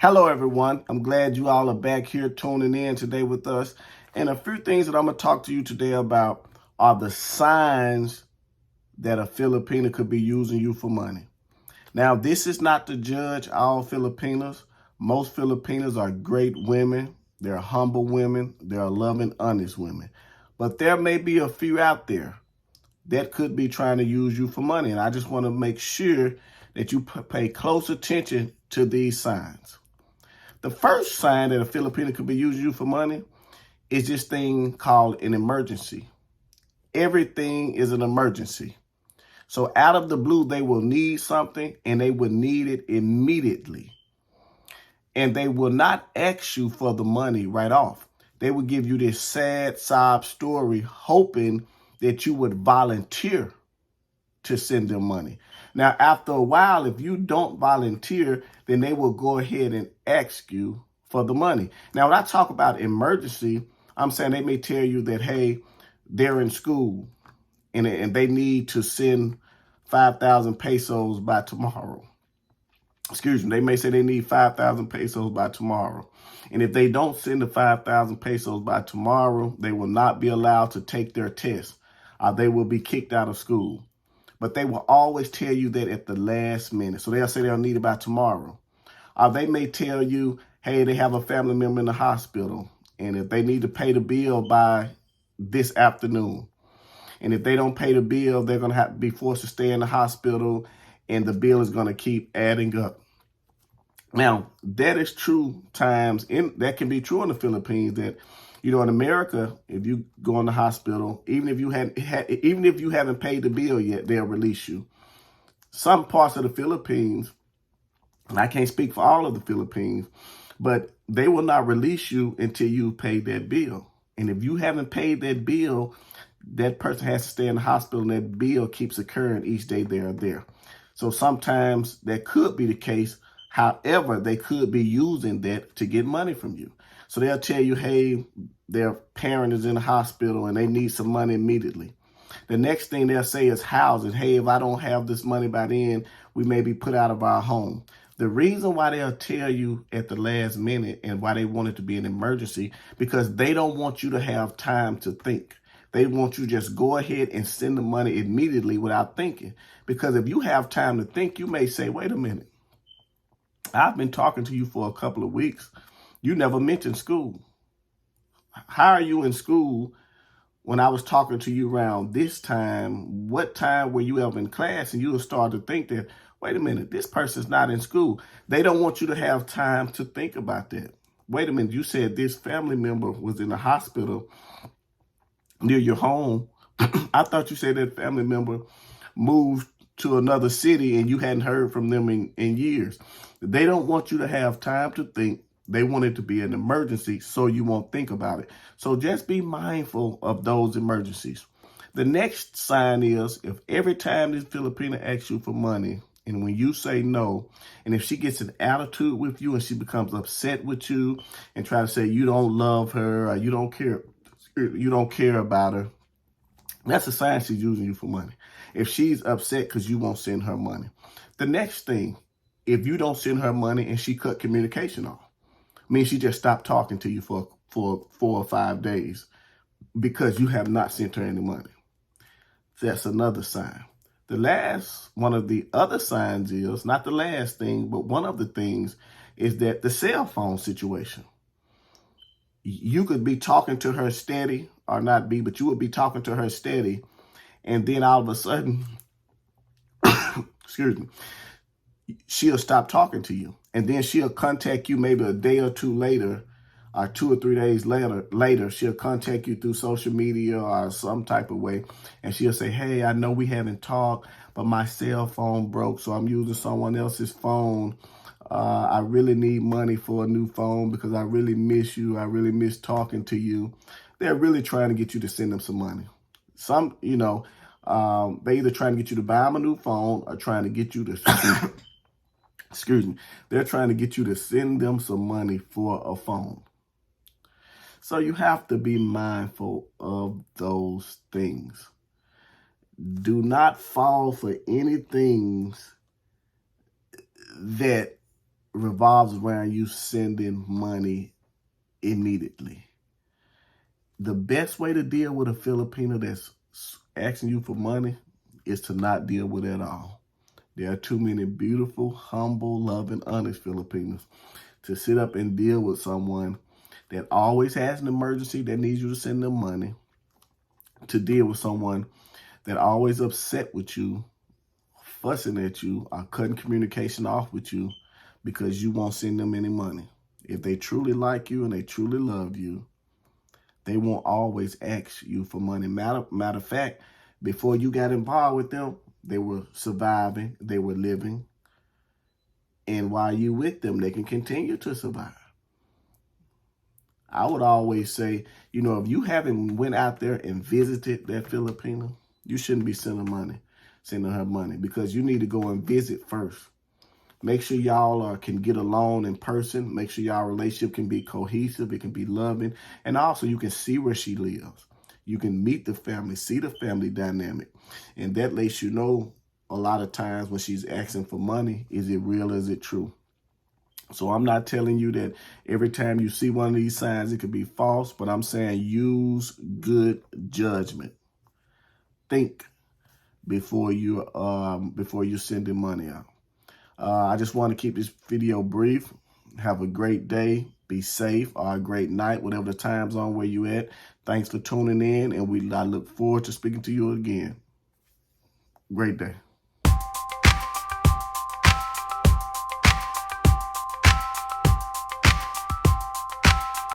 Hello, everyone. I'm glad you all are back here tuning in today with us. And a few things that I'm going to talk to you today about are the signs that a Filipina could be using you for money. Now, this is not to judge all Filipinos. Most Filipinas are great women. They're humble women. They're loving, honest women. But there may be a few out there that could be trying to use you for money. And I just want to make sure that you pay close attention to these signs. The first sign that a Filipino could be using you for money is this thing called an emergency. Everything is an emergency. So out of the blue, they will need something and they will need it immediately. And they will not ask you for the money right off. They will give you this sad sob story, hoping that you would volunteer to send them money. Now, after a while, if you don't volunteer, then they will go ahead and ask you for the money. Now, when I talk about emergency, I'm saying they may tell you that, hey, they're in school and they need to send 5,000 pesos by tomorrow. Excuse me, they may say they need 5,000 pesos by tomorrow. And if they don't send the 5,000 pesos by tomorrow, they will not be allowed to take their test. They will be kicked out of school. But they will always tell you that at the last minute. So they'll say they'll need it by tomorrow. They may tell you, hey, they have a family member in the hospital. And if they need to pay the bill by this afternoon. And if they don't pay the bill, they're going to have to be forced to stay in the hospital. And the bill is going to keep adding up. Now, that is true times. That can be true in the Philippines that, you know, in America, if you go in the hospital, even if you haven't paid the bill yet, they'll release you. Some parts of the Philippines, and I can't speak for all of the Philippines, but they will not release you until you pay that bill. And if you haven't paid that bill, that person has to stay in the hospital, and that bill keeps occurring each day they are there. So sometimes that could be the case. However, they could be using that to get money from you. So they'll tell you, hey, their parent is in the hospital and they need some money immediately. The next thing they'll say is housing. Hey, if I don't have this money by then, we may be put out of our home. The reason why they'll tell you at the last minute and why they want it to be an emergency, because they don't want you to have time to think. They want you to just go ahead and send the money immediately without thinking. Because if you have time to think, you may say, wait a minute. I've been talking to you for a couple of weeks. You never mentioned school. How are you in school when I was talking to you around this time? What time were you ever in class? And you will start to think that, wait a minute, this person's not in school. They don't want you to have time to think about that. Wait a minute, you said this family member was in the hospital near your home. I thought you said that family member moved to another city and you hadn't heard from them in years. They don't want you to have time to think. They want it to be an emergency so you won't think about it. So just be mindful of those emergencies. The next sign is if every time this Filipina asks you for money and when you say no, and if she gets an attitude with you and she becomes upset with you and try to say you don't love her or you don't care about her, that's a sign she's using you for money. If she's upset because you won't send her money. The next thing, if you don't send her money and she cut communication off, means she just stopped talking to you for 4 or 5 days because you have not sent her any money. That's another sign. The last, one of the other signs is, not the last thing, but one of the things is that the cell phone situation. You could be talking to her steady or not be, but you would be talking to her steady. And then all of a sudden, excuse me, she'll stop talking to you. And then she'll contact you maybe a day or two later, or 2 or 3 days later, she'll contact you through social media or some type of way. And she'll say, hey, I know we haven't talked, but my cell phone broke, so I'm using someone else's phone. I really need money for a new phone because I really miss you. I really miss talking to you. They're really trying to get you to send them some money. They either trying to get you to buy them a new phone or trying to get you to, excuse me, they're trying to get you to send them some money for a phone. So you have to be mindful of those things. Do not fall for anything that revolves around you sending money immediately. The best way to deal with a Filipino that's asking you for money is to not deal with it at all. There are too many beautiful, humble, loving, honest Filipinos to sit up and deal with someone that always has an emergency that needs you to send them money, to deal with someone that always upset with you, fussing at you, or cutting communication off with you because you won't send them any money. If they truly like you and they truly love you, they won't always ask you for money. Matter of fact, before you got involved with them, they were surviving, they were living. And while you with them, they can continue to survive. I would always say, you know, if you haven't went out there and visited that Filipino, you shouldn't be sending her money, because you need to go and visit first. Make sure y'all can get along in person. Make sure y'all relationship can be cohesive. It can be loving. And also you can see where she lives. You can meet the family, see the family dynamic. And that lets you know a lot of times when she's asking for money, is it real? Is it true? So I'm not telling you that every time you see one of these signs, it could be false, but I'm saying use good judgment. Think before you're sending money out. I just want to keep this video brief. Have a great day. Be safe, or a great night, whatever the time zone where you at. Thanks for tuning in, and I look forward to speaking to you again. Great day.